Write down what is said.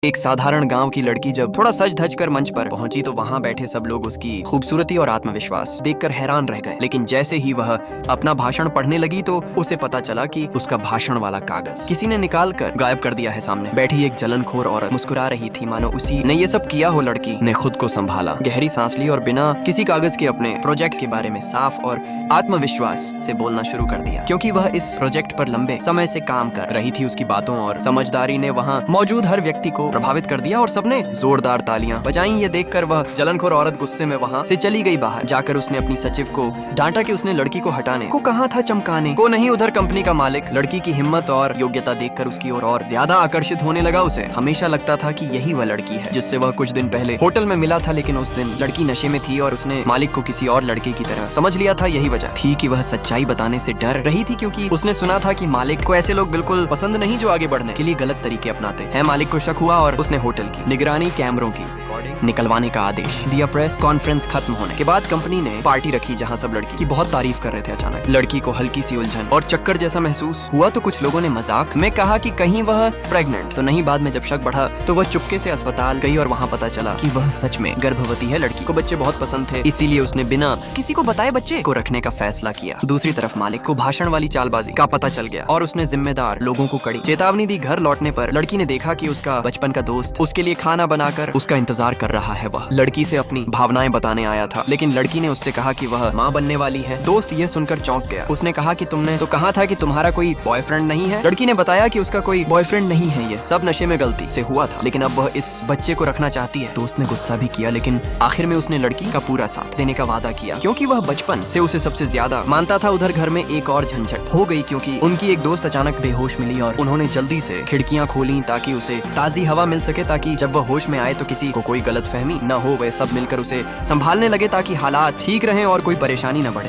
एक साधारण गांव की लड़की जब थोड़ा सज धज कर मंच पर पहुंची तो वहां बैठे सब लोग उसकी खूबसूरती और आत्मविश्वास देखकर हैरान रह गए। लेकिन जैसे ही वह अपना भाषण पढ़ने लगी तो उसे पता चला कि उसका भाषण वाला कागज किसी ने निकाल कर गायब कर दिया है। सामने बैठी एक जलनखोर औरत मुस्कुरा रही थी, मानो उसी ने ये सब किया हो। लड़की ने खुद को संभाला, गहरी सांस ली और बिना किसी कागज के अपने प्रोजेक्ट के बारे में साफ और आत्मविश्वास से बोलना शुरू कर दिया। क्योंकि वह इस प्रोजेक्ट पर लंबे समय से काम कर रही थी, उसकी बातों और समझदारी ने वहाँ मौजूद हर व्यक्ति को प्रभावित कर दिया और सबने जोरदार तालियां बजाई। ये देखकर वह जलनखोर औरत गुस्से में वहां से चली गई। बाहर जाकर उसने अपनी सचिव को डांटा कि उसने लड़की को हटाने को कहा था, चमकाने को नहीं। उधर कंपनी का मालिक लड़की की हिम्मत और योग्यता देखकर उसकी ओर और ज्यादा आकर्षित होने लगा। उसे हमेशा लगता था कि यही वह लड़की है जिससे वह कुछ दिन पहले होटल में मिला था, लेकिन उस दिन लड़की नशे में थी और उसने मालिक को किसी और लड़के की तरह समझ लिया था। यही वजह थी कि वह सच्चाई बताने से डर रही थी, क्योंकि उसने सुना था कि मालिक को ऐसे लोग बिल्कुल पसंद नहीं जो आगे बढ़ने के लिए गलत तरीके अपनाते हैं। मालिक को शक हुआ और उसने होटल की निगरानी कैमरों की निकलवाने का आदेश दिया। प्रेस कॉन्फ्रेंस खत्म होने के बाद कंपनी ने पार्टी रखी जहां सब लड़की की बहुत तारीफ कर रहे थे। अचानक लड़की को हल्की सी उलझन और चक्कर जैसा महसूस हुआ तो कुछ लोगों ने मजाक में कहा कि कहीं वह प्रेग्नेंट तो नहीं। बाद में जब शक बढ़ा तो वह चुपके से अस्पताल गई और वहां पता चला कि वह सच में गर्भवती है। लड़की को बच्चे बहुत पसंद थे, इसीलिए उसने बिना किसी को बताए बच्चे को रखने का फैसला किया। दूसरी तरफ मालिक को भाषण वाली चालबाजी का पता चल गया और उसने जिम्मेदार लोगों को कड़ी चेतावनी दी। घर लौटने पर लड़की ने देखा कि उसका बचपन का दोस्त उसके लिए खाना बनाकर उसका इंतजार कर रहा है। वह लड़की से अपनी भावनाएं बताने आया था, लेकिन लड़की ने उससे कहा कि वह मां बनने वाली है। दोस्त यह सुनकर चौंक गया। उसने कहा कि तुमने तो कहा था कि तुम्हारा कोई बॉयफ्रेंड नहीं है। लड़की ने बताया कि उसका कोई बॉयफ्रेंड नहीं है, ये सब नशे में गलती से हुआ था, लेकिन अब वह इस बच्चे को रखना चाहती है। दोस्त ने गुस्सा भी किया, लेकिन आखिर में उसने लड़की का पूरा साथ देने का वादा किया, क्योंकि वह बचपन से उसे सबसे ज्यादा मानता था। उधर घर में एक और झंझट हो गई, क्योंकि उनकी एक दोस्त अचानक बेहोश मिली और उन्होंने जल्दी से खिड़कियां खोली ताकि उसे ताजी हवा मिल सके, ताकि जब वह होश में आए तो किसी को कोई गलतफहमी न हो। वे सब मिलकर उसे संभालने लगे ताकि हालात ठीक रहें और कोई परेशानी न बढ़े।